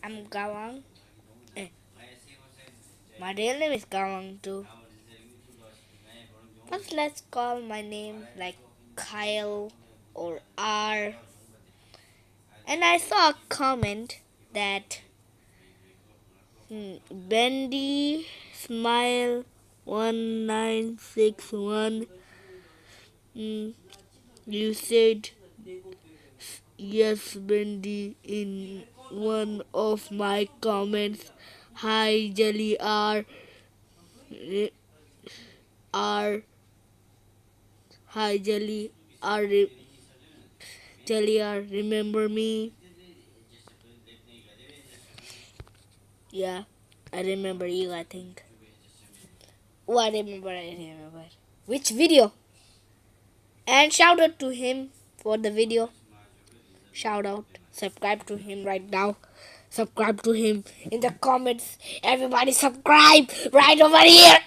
I'm Gawang. Eh, my real name is Gawang too. But let's call my name like Kyle or R. And I saw a comment that bendy smile 1961. You said yes, bendy in one of my comments. Hi, Jelly R. R. Hi, Jelly R. Jelly R. Remember me? Yeah, I remember you, I think. Oh, I remember. Which video? And shout out to him for the video. Shout out. Subscribe to him right now. Subscribe to him in the comments. Everybody subscribe right over here.